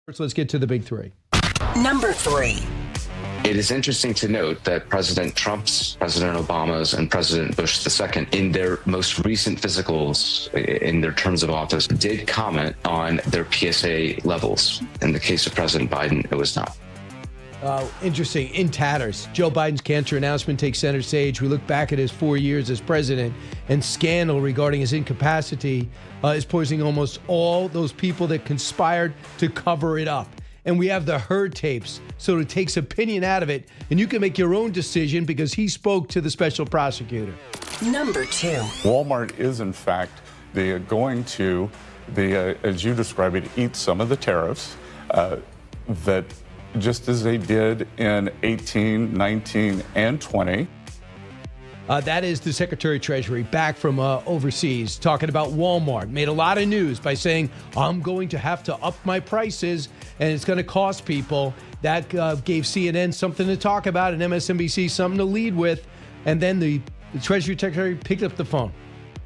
First, let's get to the big three. Number 3. It is interesting to note that President Trump's, President Obama's, and President Bush II, in their most recent physicals, in their terms of office, did comment on their PSA levels. In the case of President Biden, it was not. Interesting. In tatters, Joe Biden's cancer announcement takes center stage. We look back at his 4 years as president, and scandal regarding his incapacity is poisoning almost all those people that conspired to cover it up. And we have the Hur tapes, so it takes opinion out of it, and you can make your own decision because he spoke to the special prosecutor. Number 2. Walmart is, in fact, going to, as you describe it, eat some of the tariffs that just as they did in 18, 19, and 20. That is the Secretary of Treasury back from overseas talking about Walmart. Made a lot of news by saying, I'm going to have to up my prices and it's going to cost people. That gave CNN something to talk about and MSNBC something to lead with. And then the Treasury Secretary picked up the phone.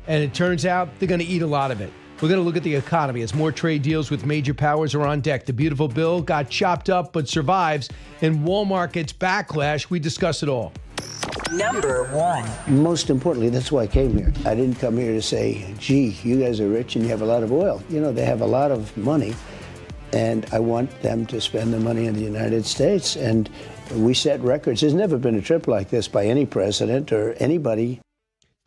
And it turns out they're going to eat a lot of it. We're going to look at the economy as more trade deals with major powers are on deck. The beautiful bill got chopped up but survives, and Walmart gets backlash. We discuss it all. Number 1. Most importantly, that's why I came here. I didn't come here to say, gee, you guys are rich and you have a lot of oil. You know, they have a lot of money, and I want them to spend the money in the United States. And we set records. There's never been a trip like this by any president or anybody.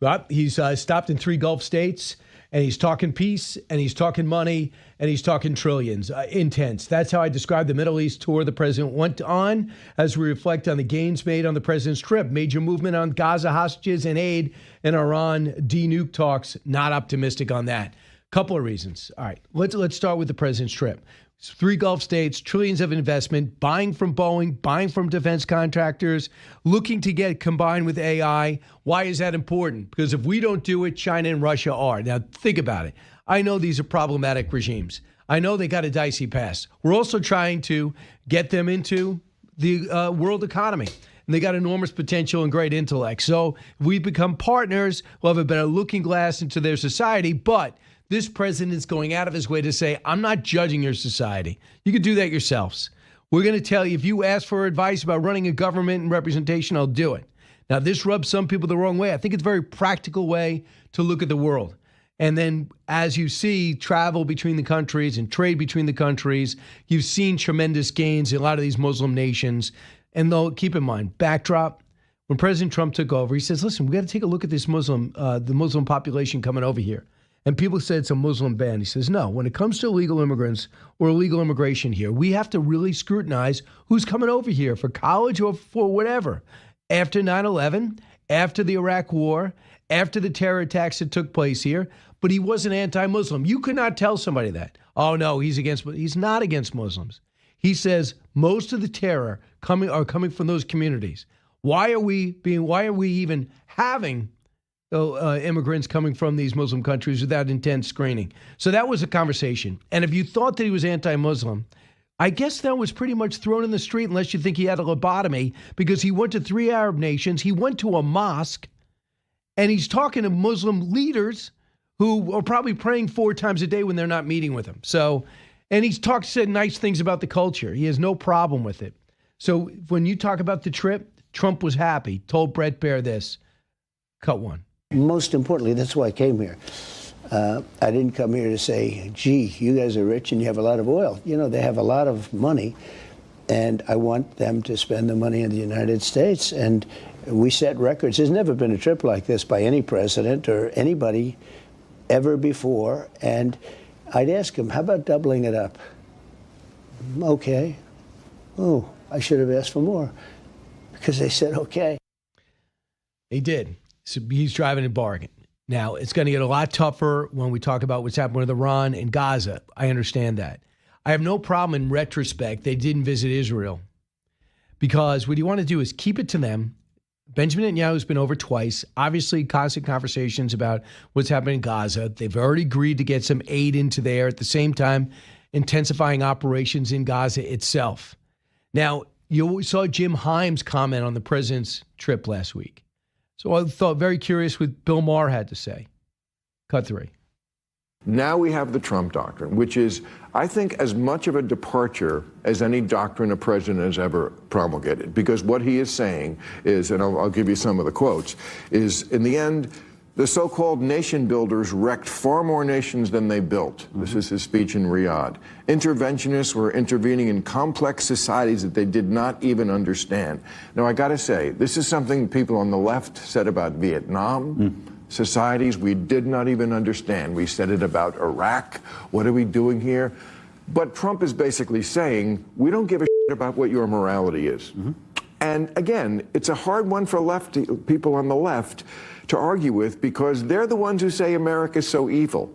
But he's stopped in 3 Gulf states. And he's talking peace, and he's talking money, and he's talking trillions. Intense. That's how I describe the Middle East tour the president went on as we reflect on the gains made on the president's trip. Major movement on Gaza hostages and aid, and Iran de-nuke talks. Not optimistic on that. Couple of reasons. All right, let's start with the president's trip. 3 Gulf states, trillions of investment, buying from Boeing, buying from defense contractors, looking to get combined with AI. Why is that important? Because if we don't do it, China and Russia are. Now, think about it. I know these are problematic regimes. I know they got a dicey past. We're also trying to get them into the world economy. And they got enormous potential and great intellect. So if we become partners, we'll have a better looking glass into their society. But this president is going out of his way to say, I'm not judging your society. You can do that yourselves. We're going to tell you, if you ask for advice about running a government and representation, I'll do it. Now, this rubs some people the wrong way. I think it's a very practical way to look at the world. And then as you see travel between the countries and trade between the countries, you've seen tremendous gains in a lot of these Muslim nations. And though, keep in mind, backdrop, when President Trump took over, he says, listen, we got to take a look at this the Muslim population coming over here. And people said it's a Muslim ban. He says, no, when it comes to illegal immigrants or illegal immigration here, we have to really scrutinize who's coming over here for college or for whatever. After 9/11, after the Iraq War, after the terror attacks that took place here, but he wasn't anti-Muslim. You could not tell somebody that. Oh, no, he's not against Muslims. He says most of the terror are coming from those communities. Why are we even having immigrants coming from these Muslim countries without intense screening? So that was a conversation. And if you thought that he was anti-Muslim, I guess that was pretty much thrown in the street unless you think he had a lobotomy, because he went to 3 Arab nations, he went to a mosque, and he's talking to Muslim leaders who are probably praying 4 times a day when they're not meeting with him. So, and he's said nice things about the culture. He has no problem with it. So when you talk about the trip, Trump was happy, told Brett Baer this. Cut 1. Most importantly, that's why I came here. I didn't come here to say, gee, you guys are rich and you have a lot of oil. You know, they have a lot of money, and I want them to spend the money in the United States. And we set records. There's never been a trip like this by any president or anybody ever before. And I'd ask him, how about doubling it up? Okay. Oh, I should have asked for more, because they said okay. He did. So he's driving a bargain. Now, it's going to get a lot tougher when we talk about what's happening with Iran and Gaza. I understand that. I have no problem in retrospect they didn't visit Israel, because what you want to do is keep it to them. Benjamin Netanyahu's been over twice. Obviously, constant conversations about what's happening in Gaza. They've already agreed to get some aid into there, at the same time intensifying operations in Gaza itself. Now, you saw Jim Himes comment on the president's trip last week. So I thought, very curious what Bill Maher had to say. Cut 3. Now we have the Trump doctrine, which is, I think, as much of a departure as any doctrine a president has ever promulgated. Because what he is saying is, and I'll give you some of the quotes, is in the end, the so-called nation builders wrecked far more nations than they built. This is his speech in Riyadh. Interventionists were intervening in complex societies that they did not even understand. Now, I got to say, this is something people on the left said about Vietnam. Societies we did not even understand. We said it about Iraq. What are we doing here? But Trump is basically saying, we don't give a shit about what your morality is. And again, it's a hard one for people on the left to argue with, because they're the ones who say America's so evil.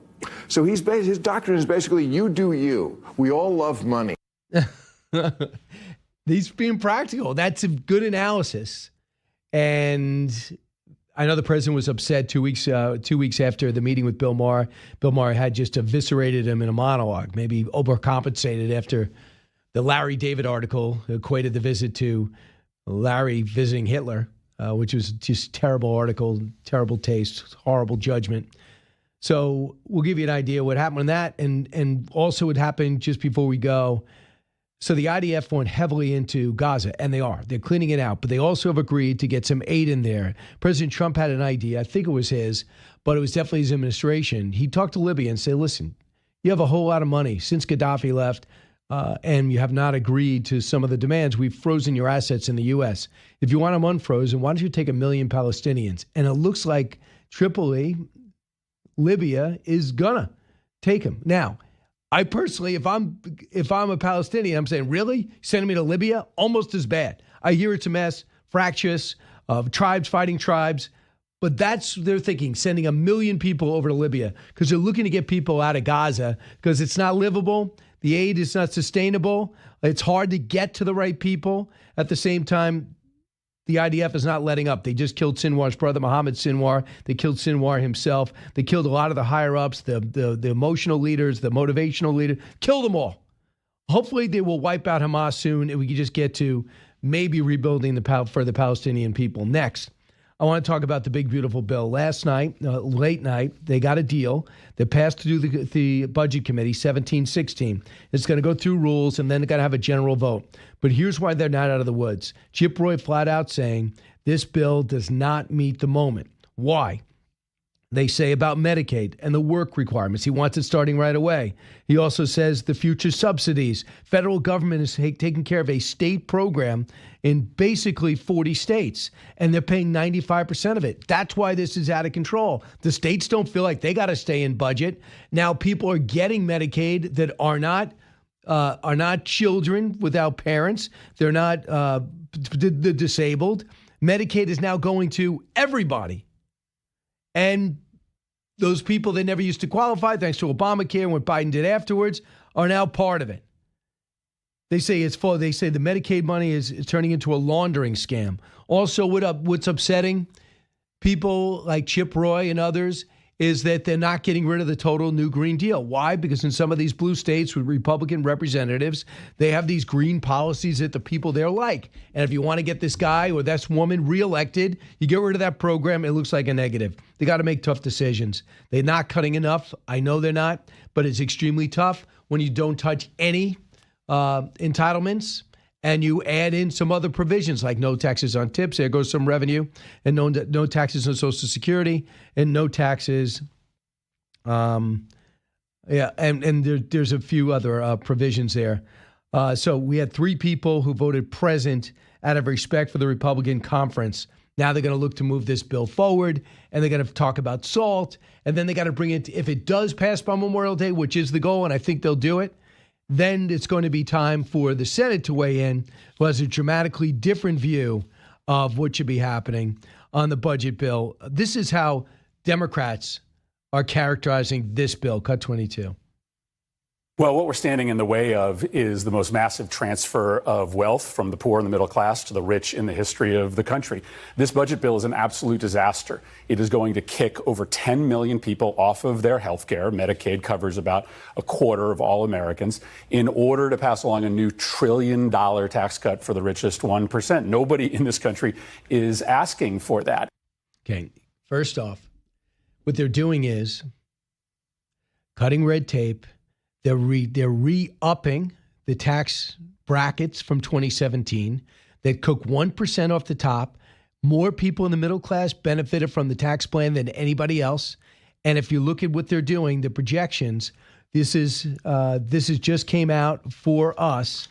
So his doctrine is basically, you do you. We all love money. He's being practical. That's a good analysis. And I know the president was upset 2 weeks after the meeting with Bill Maher. Bill Maher had just eviscerated him in a monologue, maybe overcompensated after the Larry David article equated the visit to Larry visiting Hitler, which was just terrible article, terrible taste, horrible judgment. So we'll give you an idea what happened on that, and also what happened just before we go. So the IDF went heavily into Gaza, and they are. They're cleaning it out, but they also have agreed to get some aid in there. President Trump had an idea. I think it was his, but it was definitely his administration. He talked to Libya and said, listen, you have a whole lot of money since Gaddafi left, and you have not agreed to some of the demands. We've frozen your assets in the U.S. If you want them unfrozen, why don't you take 1 million Palestinians? And it looks like Tripoli, Libya, is gonna take them. Now, I personally, if I'm a Palestinian, I'm saying, really? Sending me to Libya? Almost as bad. I hear it's a mess, fractious, tribes fighting tribes. But that's their thinking, sending 1 million people over to Libya, because they're looking to get people out of Gaza because it's not livable. The aid is not sustainable. It's hard to get to the right people. At the same time, the IDF is not letting up. They just killed Sinwar's brother, Mohammed Sinwar. They killed Sinwar himself. They killed a lot of the higher-ups, the emotional leaders, the motivational leaders. Killed them all. Hopefully they will wipe out Hamas soon, and we can just get to maybe rebuilding for the Palestinian people. Next, I want to talk about the big, beautiful bill. Last night, late night, they got a deal that passed through the Budget Committee, 17-16. It's going to go through rules, and then they're going to have a general vote. But here's why they're not out of the woods. Chip Roy flat out saying this bill does not meet the moment. Why? They say about Medicaid and the work requirements. He wants it starting right away. He also says the future subsidies. Federal government is taking care of a state program in basically 40 states, and they're paying 95% of it. That's why this is out of control. The states don't feel like they got to stay in budget. Now people are getting Medicaid that are not children without parents. They're not the disabled. Medicaid is now going to everybody. And those people that never used to qualify, thanks to Obamacare and what Biden did afterwards, are now part of it. They say it's full. They say the Medicaid money is turning into a laundering scam. Also, what's upsetting people like Chip Roy and others is that they're not getting rid of the total new Green Deal. Why? Because in some of these blue states with Republican representatives, they have these green policies that the people there like. And if you want to get this guy or this woman reelected, you get rid of that program, it looks like a negative. They got to make tough decisions. They're not cutting enough. I know they're not, but it's extremely tough when you don't touch any entitlements and you add in some other provisions like no taxes on tips, there goes some revenue, and no taxes on Social Security, and no taxes. And there's a few other provisions there. So we had 3 people who voted present out of respect for the Republican conference. Now they're going to look to move this bill forward, and they're going to talk about SALT, and then they got to bring it, if it does pass by Memorial Day, which is the goal, and I think they'll do it, then it's going to be time for the Senate to weigh in, who has a dramatically different view of what should be happening on the budget bill. This is how Democrats are characterizing this bill. Cut 22. Well, what we're standing in the way of is the most massive transfer of wealth from the poor and the middle class to the rich in the history of the country. This budget bill is an absolute disaster. It is going to kick over 10 million people off of their health care. Medicaid covers about a quarter of all Americans in order to pass along a new $1 trillion tax cut for the richest 1%. Nobody in this country is asking for that. Okay, first off, what they're doing is cutting red tape. They're re-upping the tax brackets from 2017. They took 1% off the top. More people in the middle class benefited from the tax plan than anybody else. And if you look at what they're doing, the projections, this is just came out for us.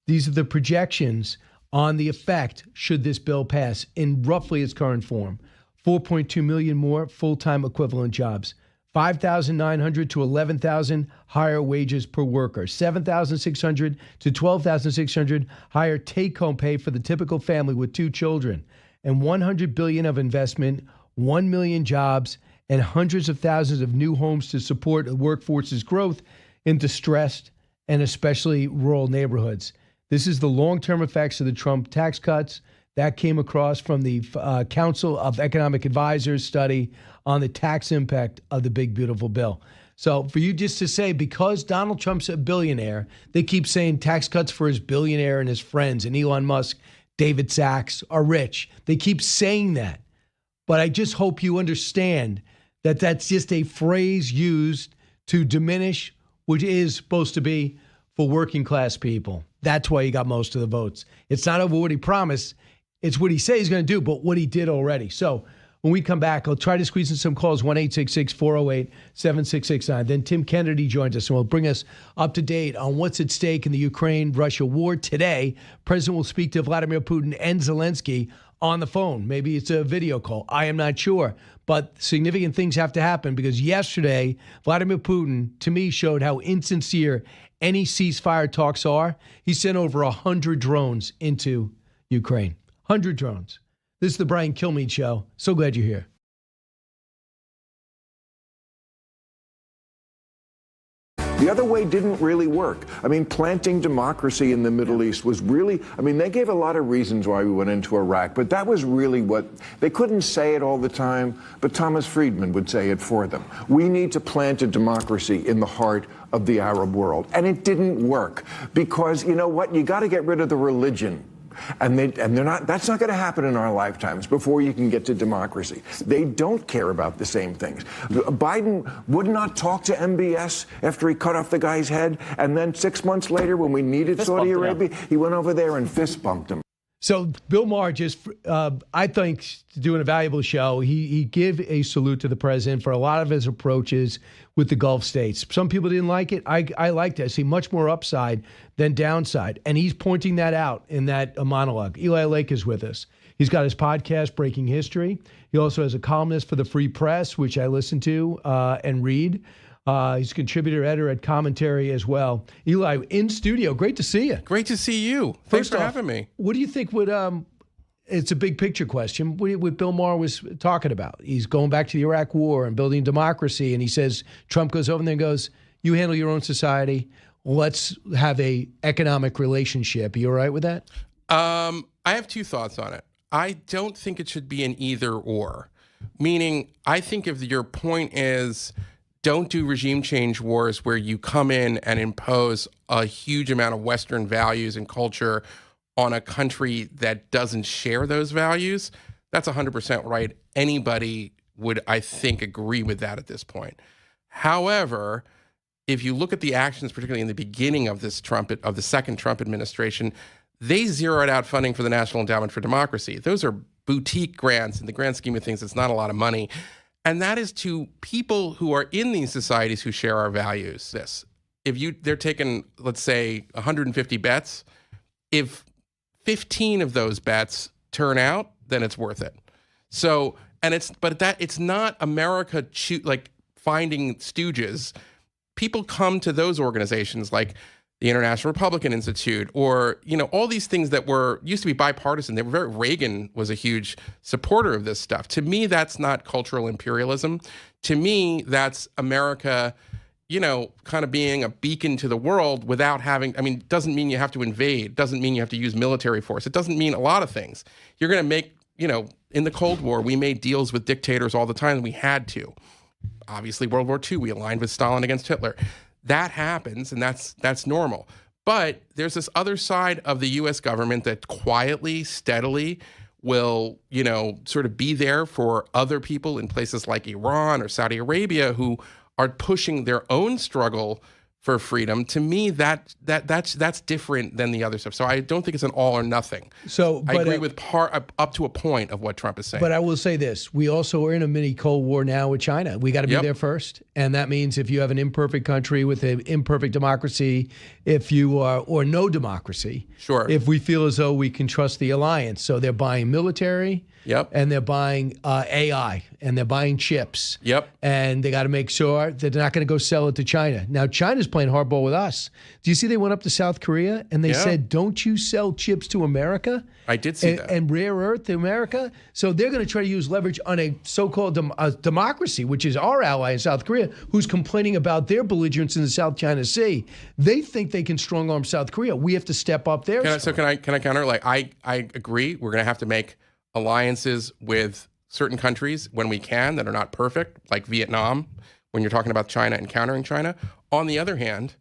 These are the projections on the effect should this bill pass in roughly its current form. 4.2 million more full-time equivalent jobs. 5,900 to 11,000 higher wages per worker, 7,600 to 12,600 higher take-home pay for the typical family with 2 children, and 100 billion of investment, 1 million jobs, and hundreds of thousands of new homes to support the workforce's growth in distressed and especially rural neighborhoods. This is the long-term effects of the Trump tax cuts. That came across from the Council of Economic Advisors study on the tax impact of the big, beautiful bill. So for you just to say, because Donald Trump's a billionaire, they keep saying tax cuts for his billionaire and his friends, and Elon Musk, David Sachs are rich. They keep saying that. But I just hope you understand that that's just a phrase used to diminish what is supposed to be for working class people. That's why he got most of the votes. It's not over what he promised. It's what he said he's going to do, but what he did already. So when we come back, I'll try to squeeze in some calls, 1-866-408-7669. Then Tim Kennedy joins us, and will bring us up to date on what's at stake in the Ukraine-Russia war. Today, President will speak to Vladimir Putin and Zelensky on the phone. Maybe it's a video call. I am not sure. But significant things have to happen, because yesterday, Vladimir Putin, to me, showed how insincere any ceasefire talks are. He sent over 100 drones into Ukraine. 100 drones. This is the Brian Kilmeade Show. So glad you're here. The other way didn't really work. I mean, planting democracy in the Middle East was really, I mean, they gave a lot of reasons why we went into Iraq, but that was really what, they couldn't say it all the time, but Thomas Friedman would say it for them. We need to plant a democracy in the heart of the Arab world. And it didn't work because, you know what, you got to get rid of the religion. And they're not. That's not going to happen in our lifetimes before you can get to democracy. They don't care about the same things. Biden would not talk to MBS after he cut off the guy's head, and then 6 months later, when we needed Saudi Arabia, he went over there and fist bumped him. So Bill Maher just, I think, doing a valuable show. He gave a salute to the president for a lot of his approaches with the Gulf states. Some people didn't like it. I liked it. I see much more upside than downside. And he's pointing that out in that monologue. Eli Lake is with us. He's got his podcast, Breaking History. He also has a columnist for the Free Press, which I listen to and read. He's a contributor, editor at Commentary as well. Eli, in studio. Great to see you. Great to see you. Thanks for having me. What do you think would, it's a big picture question, what Bill Maher was talking about? He's going back to the Iraq war and building democracy, and he says, Trump goes over there and goes, you handle your own society. Let's have a economic relationship. Are you all right with that? I have 2 thoughts on it. I don't think it should be an either or, meaning I think if your point is, don't do regime change wars where you come in and impose a huge amount of Western values and culture on a country that doesn't share those values. That's 100% right. Anybody would, I think, agree with that at this point. However, if you look at the actions, particularly in the beginning of the second Trump administration, they zeroed out funding for the National Endowment for Democracy. Those are boutique grants. In the grand scheme of things, it's not a lot of money. And that is to people who are in these societies who share our values. They're taking, let's say, 150 bets. If 15 of those bets turn out, then it's worth it. So, it's not America finding stooges. People come to those organizations like the International Republican Institute, or, all these things that used to be bipartisan. Reagan was a huge supporter of this stuff. To me, that's not cultural imperialism. To me, that's America, kind of being a beacon to the world without having, doesn't mean you have to invade, doesn't mean you have to use military force. It doesn't mean a lot of things. You're going to make, in the Cold War, we made deals with dictators all the time, and we had to. Obviously, World War II, we aligned with Stalin against Hitler. That happens, and that's normal. But there's this other side of the U.S. government that quietly, steadily will, sort of be there for other people in places like Iran or Saudi Arabia who are pushing their own struggle for freedom, to me, that's different than the other stuff. So I don't think it's an all or nothing. So I agree with up to a point of what Trump is saying. But I will say this: we also are in a mini Cold War now with China. We got to be there first, and that means if you have an imperfect country with an imperfect democracy, if you are or no democracy, sure. If we feel as though we can trust the alliance, so they're buying military. Yep. And they're buying AI, and they're buying chips. Yep. And they got to make sure that they're not going to go sell it to China. Now, China's playing hardball with us. Do you see they went up to South Korea and they said, don't you sell chips to America? I did see that. And rare earth to America? So they're going to try to use leverage on a so-called democracy, which is our ally in South Korea, who's complaining about their belligerence in the South China Sea. They think they can strong-arm South Korea. We have to step up there. Can I counter? Like, I agree. We're going to have to make alliances with certain countries when we can that are not perfect, like Vietnam, when you're talking about China and countering China. On the other hand,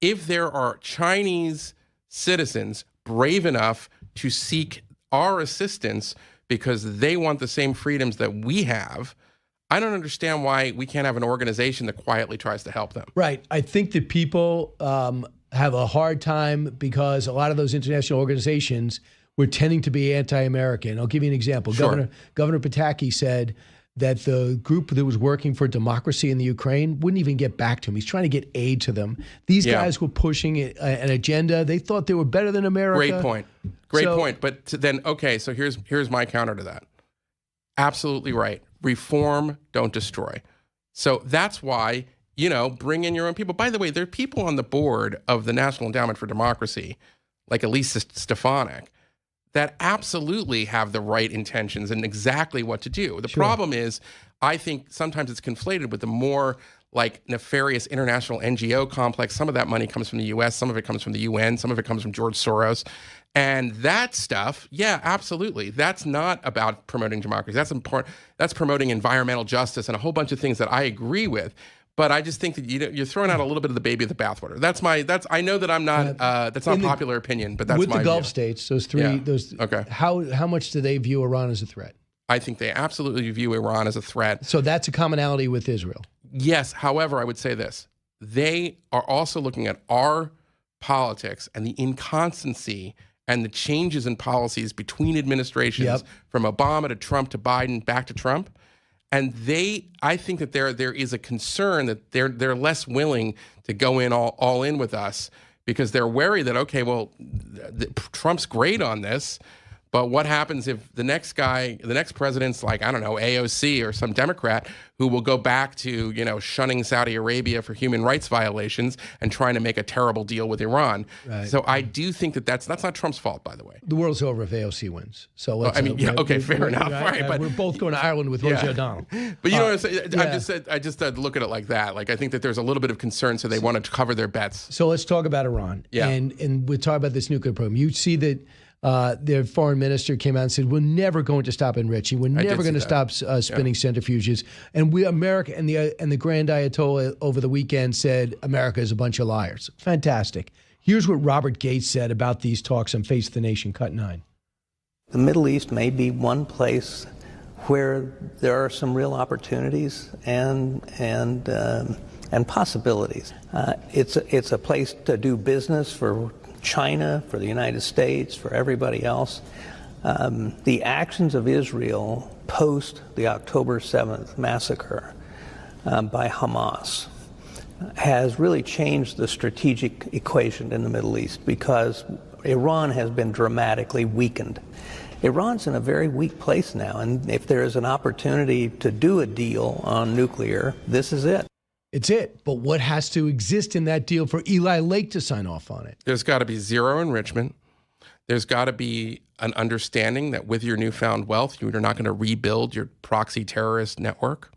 if there are Chinese citizens brave enough to seek our assistance because they want the same freedoms that we have, I don't understand why we can't have an organization that quietly tries to help them. Right. I think that people have a hard time because a lot of those international organizations were tending to be anti-American. I'll give you an example. Sure. Governor Pataki said that the group that was working for democracy in the Ukraine wouldn't even get back to him. He's trying to get aid to them. These guys were pushing an agenda. They thought they were better than America. Great point. But then, okay, so here's my counter to that. Absolutely right. Reform, don't destroy. So that's why, bring in your own people. By the way, there are people on the board of the National Endowment for Democracy, like Elisa Stefanik, that absolutely have the right intentions and exactly what to do. The problem is, I think sometimes it's conflated with the more like nefarious international NGO complex. Some of that money comes from the US, some of it comes from the UN, some of it comes from George Soros. And that stuff, yeah, absolutely. That's not about promoting democracy. That's important. That's promoting environmental justice and a whole bunch of things that I agree with. But I just think that you're throwing out a little bit of the baby with the bathwater. I know that I'm not. That's not popular opinion, but that's with my the Gulf view. states. Those three. Okay. How much do they view Iran as a threat? I think they absolutely view Iran as a threat. So that's a commonality with Israel. Yes. However, I would say this: they are also looking at our politics and the inconstancy and the changes in policies between administrations, from Obama to Trump to Biden back to Trump. And I think that there is a concern that they're less willing to go in all in with us because they're wary that, okay, well, Trump's great on this, but what happens if the next president's like, I don't know, AOC or some Democrat who will go back to, shunning Saudi Arabia for human rights violations and trying to make a terrible deal with Iran. Right. So I do think that's not Trump's fault, by the way. The world's over if AOC wins. So let's, fair enough. Right, but we're both going to Ireland with Rosie O'Donnell. But you know what I'm saying? I just look at it like that. Like, I think that there's a little bit of concern, so they want to cover their bets. So let's talk about Iran. Yeah. And we'll talk about this nuclear program. You see that their foreign minister came out and said, we're never going to stop enriching. We're never going to stop spinning centrifuges. And America and the Grand Ayatollah over the weekend said America is a bunch of liars. Fantastic. Here's what Robert Gates said about these talks on Face the Nation, Cut 9. The Middle East may be one place where there are some real opportunities and possibilities. It's a place to do business for China, for the United States, for everybody else. The actions of Israel post the October 7th massacre by Hamas has really changed the strategic equation in the Middle East because Iran has been dramatically weakened. Iran's in a very weak place now, and if there is an opportunity to do a deal on nuclear, this is it. It's it. But what has to exist in that deal for Eli Lake to sign off on it? There's got to be zero enrichment. There's got to be an understanding that with your newfound wealth, you're not going to rebuild your proxy terrorist network.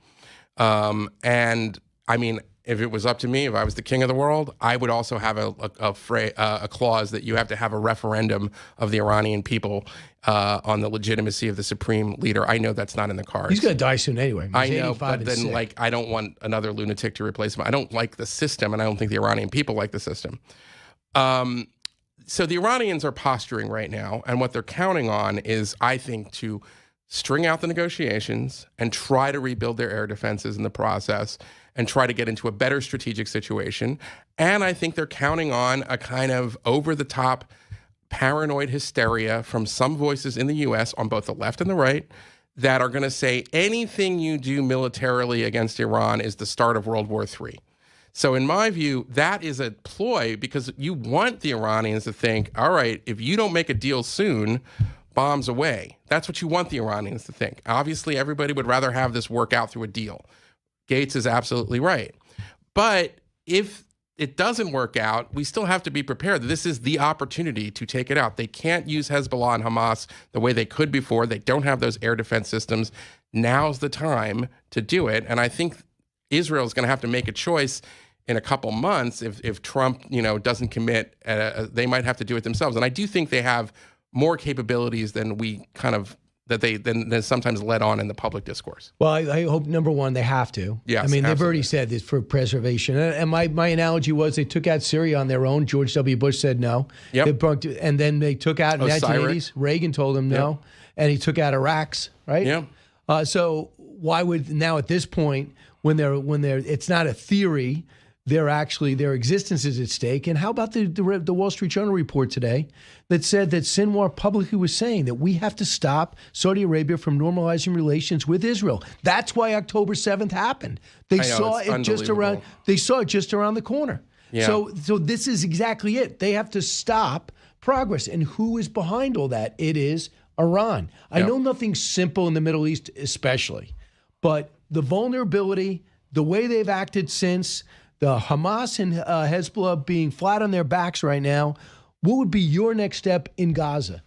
And I mean, if it was up to me, if I was the king of the world, I would also have a clause that you have to have a referendum of the Iranian people on the legitimacy of the supreme leader. I know that's not in the cards. He's going to die soon anyway. I know, but then I don't want another lunatic to replace him. I don't like the system, and I don't think the Iranian people like the system. So the Iranians are posturing right now, and what they're counting on is, I think, to string out the negotiations and try to rebuild their air defenses in the process and try to get into a better strategic situation. And I think they're counting on a kind of over-the-top paranoid hysteria from some voices in the U.S. on both the left and the right that are going to say anything you do militarily against Iran is the start of World War III. So in my view, that is a ploy because you want the Iranians to think, all right, if you don't make a deal soon, bombs away. That's what you want the Iranians to think. Obviously, everybody would rather have this work out through a deal. Gates is absolutely right. But if it doesn't work out, we still have to be prepared that this is the opportunity to take it out. They can't use Hezbollah and Hamas the way they could before. They don't have those air defense systems. Now's the time to do it. And I think Israel is going to have to make a choice in a couple months. If Trump, doesn't commit, they might have to do it themselves. And I do think they have more capabilities than we than sometimes let on in the public discourse. Well, I hope, number one, they have to. Yes, I mean, they've absolutely. already said this for preservation. And my analogy was they took out Syria on their own. George W. Bush said no. Yep. And then they took out in the Osiris. 1980s. Reagan told them no. Yep. And he took out Iraq's, right? Yeah. So why would now at this point, when they're it's not a theory, their existence is at stake. And how about the Wall Street Journal report today that said that Sinwar publicly was saying that we have to stop Saudi Arabia from normalizing relations with Israel. That's why October 7th happened. They saw it just around the corner. Yeah. So this is exactly it. They have to stop progress. And who is behind all that? It is Iran. I know nothing's simple in the Middle East especially, but the vulnerability, the way they've acted since, the Hamas and Hezbollah being flat on their backs right now, what would be your next step in Gaza?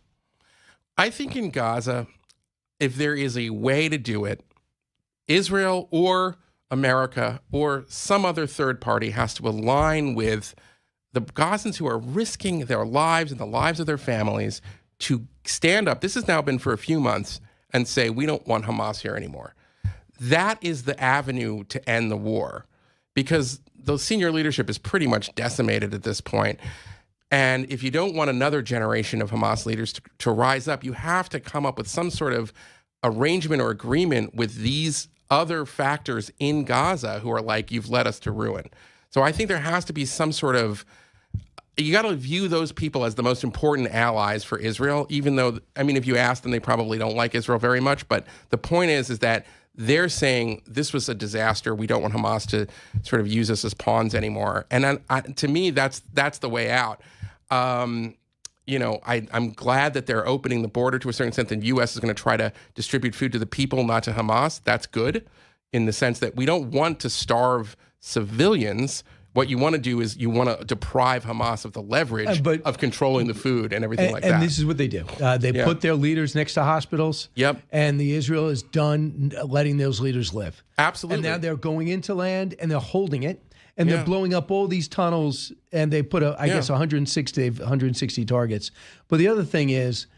I think in Gaza, if there is a way to do it, Israel or America or some other third party has to align with the Gazans who are risking their lives and the lives of their families to stand up. This has now been for a few months and say, we don't want Hamas here anymore. That is the avenue to end the war, because the senior leadership is pretty much decimated at this point. And if you don't want another generation of Hamas leaders to rise up, you have to come up with some sort of arrangement or agreement with these other factors in Gaza who are like, you've led us to ruin. So I think there has to be some sort of, you got to view those people as the most important allies for Israel, even though, I mean, if you ask them, they probably don't like Israel very much. But the point is that they're saying this was a disaster. We don't want Hamas to sort of use us as pawns anymore. And to me, that's the way out. I'm glad that they're opening the border to a certain extent. The U.S. is going to try to distribute food to the people, not to Hamas. That's good in the sense that we don't want to starve civilians. What you want to do is you want to deprive Hamas of the leverage of controlling the food and everything like that. And this is what they do. They put their leaders next to hospitals. Yep. And the Israel is done letting those leaders live. Absolutely. And now they're going into land and they're holding it. And they're blowing up all these tunnels. And they put, I guess, 160 targets. But the other thing is,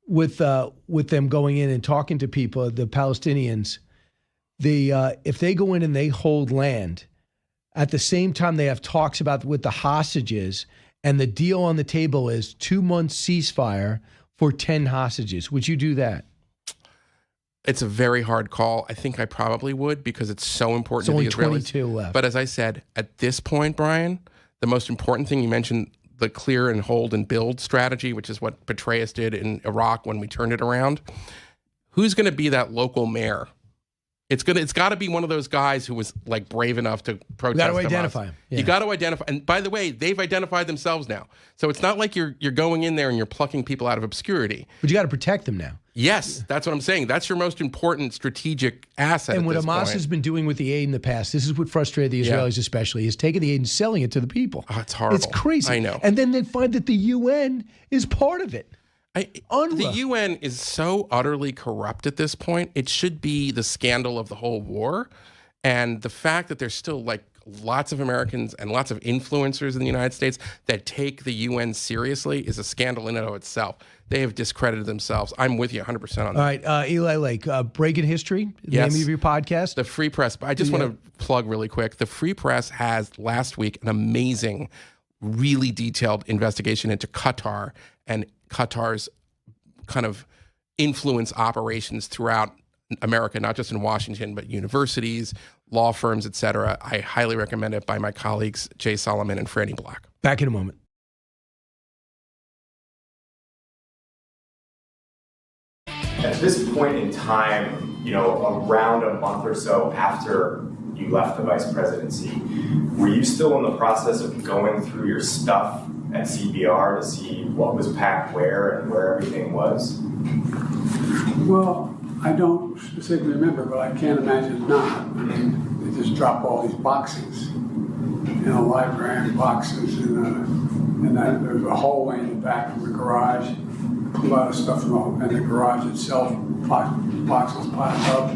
with them going in and talking to people, the Palestinians, if they go in and they hold land, at the same time, they have talks about with the hostages, and the deal on the table is 2 months ceasefire for 10 hostages. Would you do that? It's a very hard call. I think I probably would because it's so important to the Israelis. Only 22 left. But as I said, at this point, Brian, the most important thing you mentioned, the clear and hold and build strategy, which is what Petraeus did in Iraq when we turned it around. Who's going to be that local mayor? It's got to be one of those guys who was like brave enough to protest. You got to identify him. Yeah. You got to identify. And by the way, they've identified themselves now. So it's not like you're going in there and you're plucking people out of obscurity. But you got to protect them now. Yes, that's what I'm saying. That's your most important strategic asset. And what Hamas has been doing with the aid in the past, this is what frustrated the Israelis especially, is taking the aid and selling it to the people. Oh, it's horrible. It's crazy. I know. And then they find that the UN is part of it. The UN is so utterly corrupt at this point. It should be the scandal of the whole war. And the fact that there's still like lots of Americans and lots of influencers in the United States that take the UN seriously is a scandal in and of itself. They have discredited themselves. I'm with you 100% on that. All right, Eli Lake, Breaking History, the name of your podcast. The Free Press. I just want to plug really quick. The Free Press has last week an amazing, really detailed investigation into Qatar and Qatar's kind of influence operations throughout America, not just in Washington, but universities, law firms, et cetera. I highly recommend it, by my colleagues, Jay Solomon and Franny Black. Back in a moment. At this point in time, around a month or so after you left the vice presidency, were you still in the process of going through your stuff at CBR to see what was packed where and where everything was? Well, I don't specifically remember, but I can't imagine not. I mean, they just drop all these boxes, library boxes, and there's a hallway in the back from the garage. A lot of stuff in the garage itself, boxes piled up,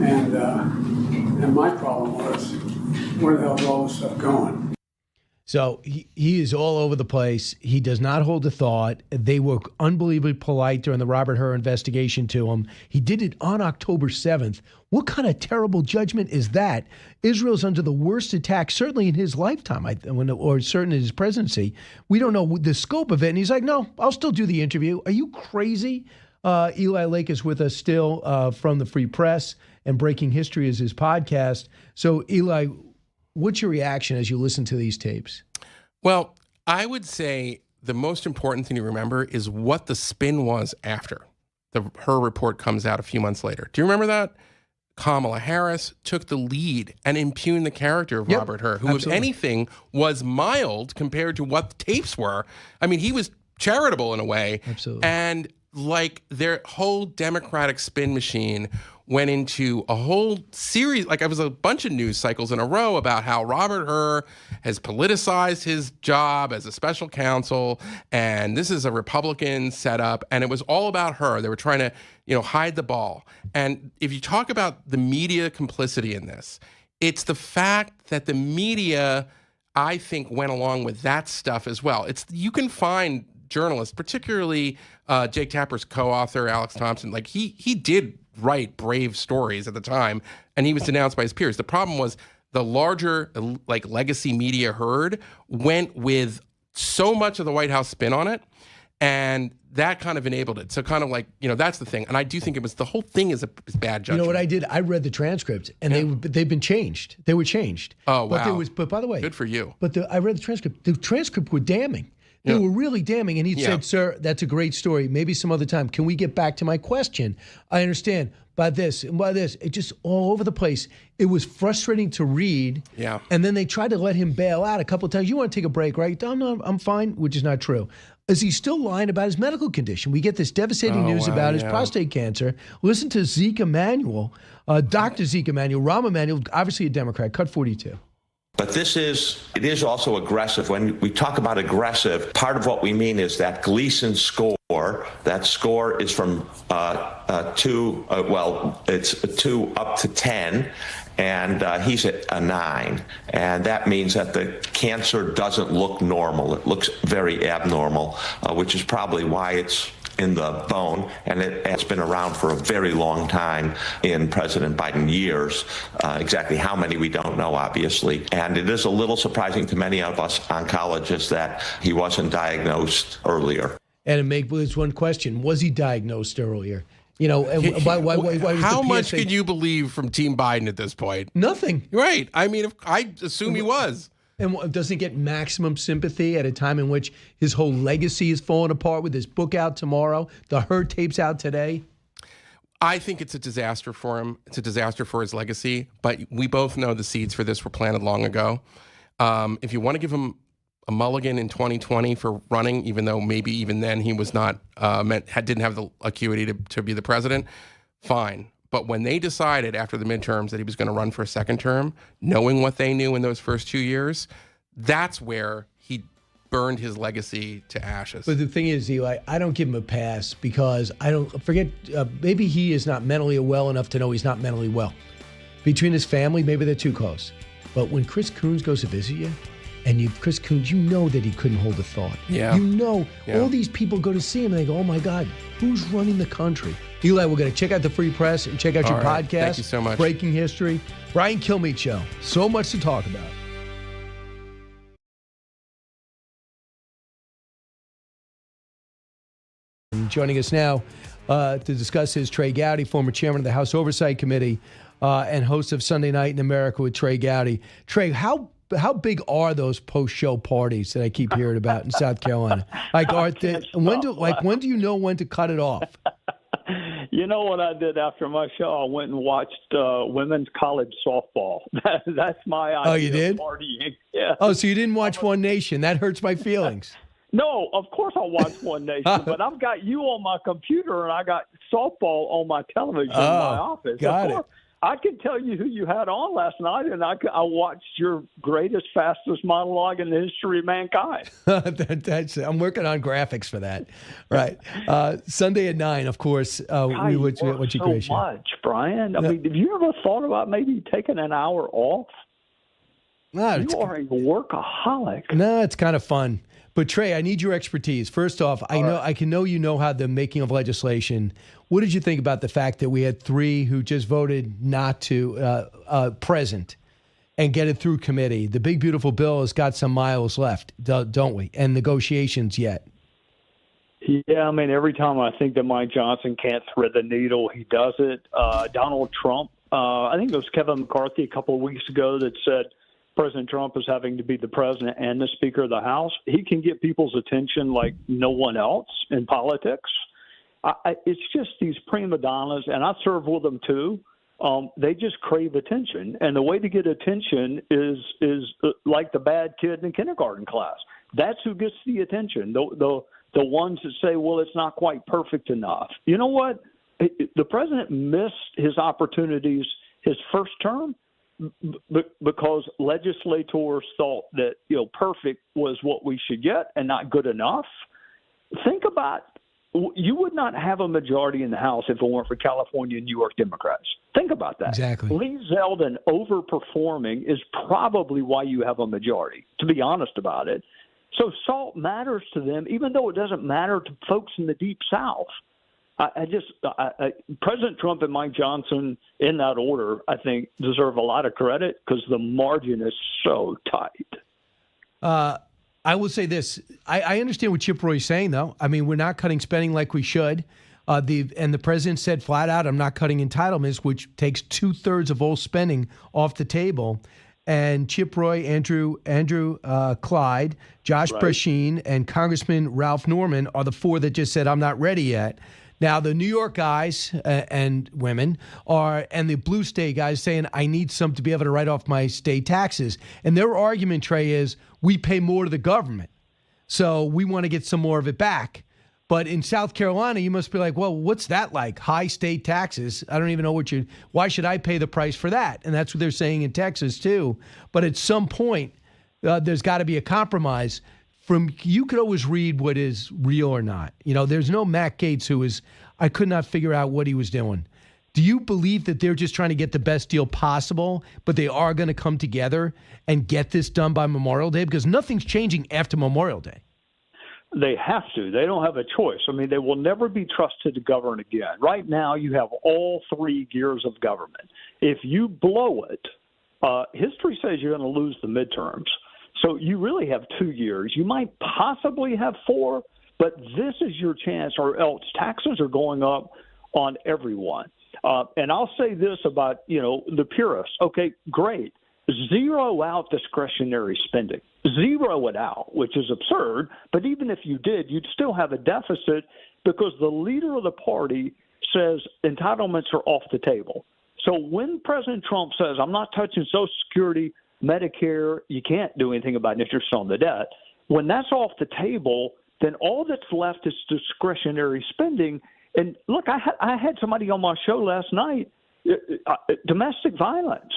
and my problem was, where the hell is all this stuff going? So he is all over the place. He does not hold a thought. They were unbelievably polite during the Robert Hur investigation to him. He did it on October 7th. What kind of terrible judgment is that? Israel's under the worst attack, certainly in his lifetime, or certainly in his presidency. We don't know the scope of it. And he's like, no, I'll still do the interview. Are you crazy? Eli Lake is with us still from the Free Press, and Breaking History is his podcast. So, Eli, what's your reaction as you listen to these tapes? Well, I would say the most important thing to remember is what the spin was after the Hur report comes out a few months later. Do you remember that? Kamala Harris took the lead and impugned the character of Robert Hur, who, if anything, was mild compared to what the tapes were. I mean, he was charitable in a way. Absolutely. And like their whole Democratic spin machine went into a whole series, like it was a bunch of news cycles in a row about how Robert Hur has politicized his job as a special counsel, and this is a Republican setup, and it was all about Hur. They were trying to, hide the ball. And if you talk about the media complicity in this, it's the fact that the media, I think, went along with that stuff as well. You can find journalists, particularly Jake Tapper's co-author, Alex Thompson, like he did write brave stories at the time, and he was denounced by his peers. The problem was the larger legacy media herd went with so much of the White House spin on it, and that kind of enabled it. So kind of that's the thing. And I do think the whole thing is bad judgment. You know what I did? I read the transcripts, and they've been changed. They were changed. Oh, wow. But by the way, good for you. But I read the transcript. The transcript were damning. They were really damning. And he said, sir, that's a great story. Maybe some other time. Can we get back to my question? I understand. By this and by this. It just all over the place. It was frustrating to read. Yeah. And then they tried to let him bail out a couple of times. You want to take a break, right? No, I'm fine, which is not true. Is he still lying about his medical condition? We get this devastating news about his prostate cancer. Listen to Zeke Emanuel, Dr. Zeke Emanuel, Rahm Emanuel, obviously a Democrat, cut 42. But it is also aggressive. When we talk about aggressive, part of what we mean is that Gleason score. That score is from 2 up to 10, and he's at a 9. And that means that the cancer doesn't look normal. It looks very abnormal, which is probably why it's in the bone, and it has been around for a very long time in President Biden years. Exactly how many we don't know, obviously. And it is a little surprising to many of us oncologists that he wasn't diagnosed earlier. And it makes one question: was he diagnosed earlier? Why how much can you believe from Team Biden at this point? Nothing. Right. I mean, I assume he was. And doesn't get maximum sympathy at a time in which his whole legacy is falling apart with his book out tomorrow, the Hur tapes out today? I think it's a disaster for him. It's a disaster for his legacy. But we both know the seeds for this were planted long ago. If you want to give him a mulligan in 2020 for running, even though maybe even then he was not didn't have the acuity to be the president, fine. But when they decided after the midterms that he was going to run for a second term, knowing what they knew in those first 2 years, that's where he burned his legacy to ashes. But the thing is, Eli, I don't give him a pass because maybe he is not mentally well enough to know he's not mentally well. Between his family, maybe they're too close. But when Chris Coons goes to visit you, and Chris Coons, you know that he couldn't hold a thought. Yeah. You know, all these people go to see him and they go, oh my God, who's running the country? Eli, we're going to check out the Free Press and check out your podcast. Thank you so much. Breaking History. Brian Kilmeade Show. So much to talk about. And joining us now, to discuss his Trey Gowdy, former chairman of the House Oversight Committee and host of Sunday Night in America with Trey Gowdy. Trey, how big are those post-show parties that I keep hearing about in South Carolina? Like, when do you know when to cut it off? You know what I did after my show? I went and watched women's college softball. That's my idea. Oh, you did? Of partying. Yeah. Oh, so you didn't watch One Nation. That hurts my feelings. No, of course I watch One Nation, but I've got you on my computer and I got softball on my television in my office. Got it. I can tell you who you had on last night, and I watched your greatest, fastest monologue in the history of mankind. I'm working on graphics for that. Right. Sunday at 9, of course. We would so much, Brian. I mean, have you ever thought about maybe taking an hour off? No, you are a workaholic. No, it's kind of fun. But Trey, I need your expertise. First off, I know you know how the making of legislation. What did you think about the fact that we had 3 who just voted not to present and get it through committee? The big beautiful bill has got some miles left, don't we? And negotiations yet. Yeah, I mean, every time I think that Mike Johnson can't thread the needle, he does it. Donald Trump, I think it was Kevin McCarthy a couple of weeks ago that said President Trump is having to be the president and the Speaker of the House. He can get people's attention like no one else in politics. It's just these prima donnas, and I serve with them too. They just crave attention, and the way to get attention is like the bad kid in kindergarten class. That's who gets the attention. The ones that say, "Well, it's not quite perfect enough." You know what? The president missed his opportunities his first term because legislators thought that perfect was what we should get and not good enough. Think about, you would not have a majority in the House if it weren't for California and New York Democrats. Think about that. Exactly. Lee Zeldin overperforming is probably why you have a majority, to be honest about it. So SALT matters to them, even though it doesn't matter to folks in the Deep South. President Trump and Mike Johnson, in that order, I think deserve a lot of credit because the margin is so tight. I will say this. I understand what Chip Roy's saying, though. I mean, we're not cutting spending like we should. And the president said flat out, I'm not cutting entitlements, which takes 2/3 of all spending off the table. And Chip Roy, Andrew Clyde, Josh Brashear, and Congressman Ralph Norman are the 4 that just said, I'm not ready yet. Now, the New York guys and women and the blue state guys saying, I need some to be able to write off my state taxes. And their argument, Trey, is we pay more to the government. So we want to get some more of it back. But in South Carolina, you must be like, well, what's that like? High state taxes. I don't even know why should I pay the price for that? And that's what they're saying in Texas, too. But at some point, there's got to be a compromise. You could always read what is real or not. There's no Matt Gaetz I could not figure out what he was doing. Do you believe that they're just trying to get the best deal possible, but they are going to come together and get this done by Memorial Day? Because nothing's changing after Memorial Day. They have to. They don't have a choice. I mean, they will never be trusted to govern again. Right now, you have all 3 gears of government. If you blow it, history says you're going to lose the midterms. So you really have 2 years. You might possibly have 4, but this is your chance, or else taxes are going up on everyone. And I'll say this about, the purists. Okay, great. Zero out discretionary spending. Zero it out, which is absurd. But even if you did, you'd still have a deficit because the leader of the party says entitlements are off the table. So when President Trump says, I'm not touching Social Security, Medicare, you can't do anything about interest on the debt. When that's off the table, then all that's left is discretionary spending. And look, I had somebody on my show last night, domestic violence.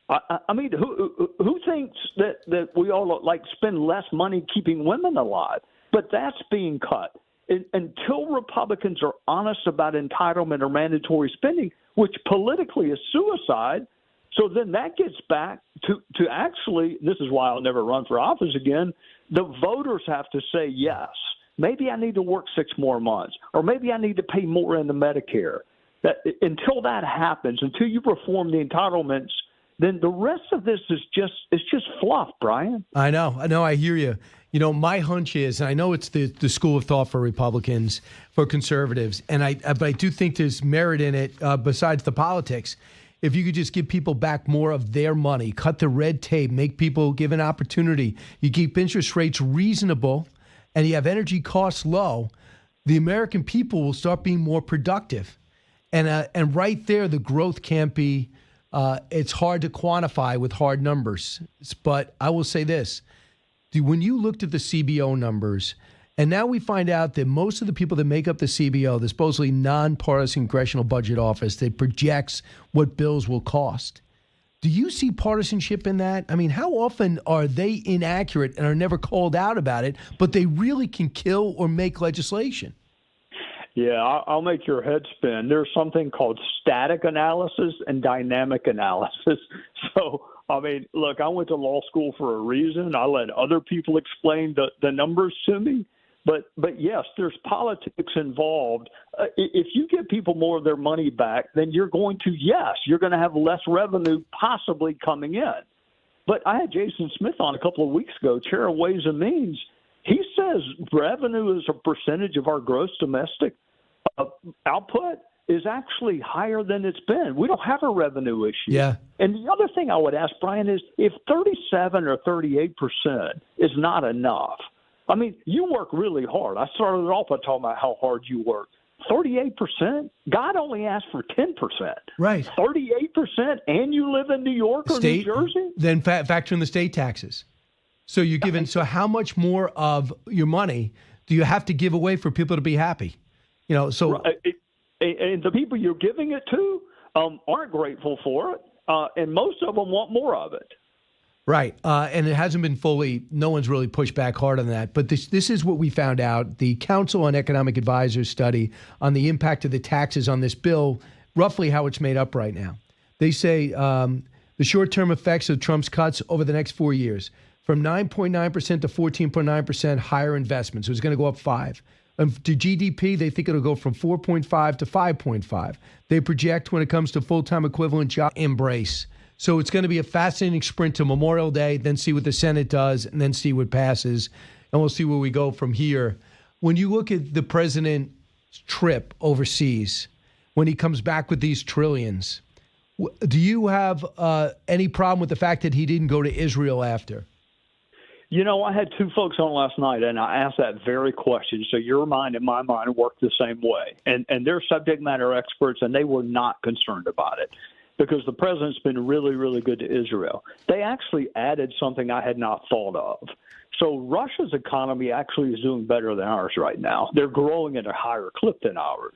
I mean, who thinks that we all spend less money keeping women alive? But that's being cut. Until Republicans are honest about entitlement or mandatory spending, which politically is suicide. So then that gets back to actually, this is why I'll never run for office again, the voters have to say yes. Maybe I need to work 6 more months, or maybe I need to pay more into Medicare. Until that happens, until you reform the entitlements, then the rest of this is just fluff, Brian. I know. I hear you. You know, my hunch is, and I know it's the school of thought for Republicans, for conservatives, but I do think there's merit in it besides the politics. If you could just give people back more of their money, cut the red tape, make people give an opportunity, you keep interest rates reasonable, and you have energy costs low, the American people will start being more productive. And right there, the growth can't be, it's hard to quantify with hard numbers. But I will say this. When you looked at the CBO numbers, and now we find out that most of the people that make up the CBO, the supposedly nonpartisan Congressional Budget Office that projects what bills will cost, do you see partisanship in that? I mean, how often are they inaccurate and are never called out about it, but they really can kill or make legislation? Yeah, I'll make your head spin. There's something called static analysis and dynamic analysis. So, I mean, look, I went to law school for a reason. I let other people explain the numbers to me. But yes, there's politics involved. If you give people more of their money back, then you're going to have less revenue possibly coming in. But I had Jason Smith on a couple of weeks ago, chair of Ways and Means. He says revenue as a percentage of our gross domestic output is actually higher than it's been. We don't have a revenue issue. Yeah. And the other thing I would ask, Brian, is if 37 or 38% is not enough, I mean, you work really hard. I started off by talking about how hard you work. 38%? God only asked for 10%. Right. 38%, and you live in New York or New Jersey? Then factor in the state taxes. So you're given. So how much more of your money do you have to give away for people to be happy? You know. So and the people you're giving it to aren't grateful for it, and most of them want more of it. Right. And it hasn't been fully. No one's really pushed back hard on that. But this is what we found out. The Council on Economic Advisors study on the impact of the taxes on this bill, roughly how it's made up right now. They say the short-term effects of Trump's cuts over the next 4 years. From 9.9% to 14.9% higher investment. So it's going to go up 5. To GDP, they think it'll go from 4.5 to 5.5. They project when it comes to full-time equivalent job embrace. So it's going to be a fascinating sprint to Memorial Day, then see what the Senate does, and then see what passes. And we'll see where we go from here. When you look at the president's trip overseas, when he comes back with these trillions, do you have any problem with the fact that he didn't go to Israel after? You know, I had two folks on last night, and I asked that very question. So your mind and my mind work the same way. And they're subject matter experts, and they were not concerned about it because the president's been really, really good to Israel. They actually added something I had not thought of. So Russia's economy actually is doing better than ours right now. They're growing at a higher clip than ours.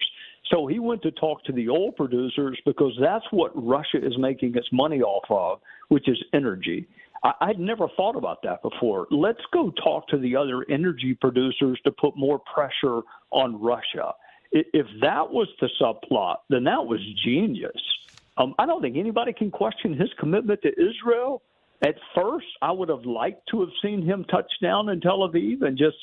So he went to talk to the oil producers because that's what Russia is making its money off of, which is energy. I'd never thought about that before. Let's go talk to the other energy producers to put more pressure on Russia. If that was the subplot, then that was genius. I don't think anybody can question his commitment to Israel. At first, I would have liked to have seen him touch down in Tel Aviv and just,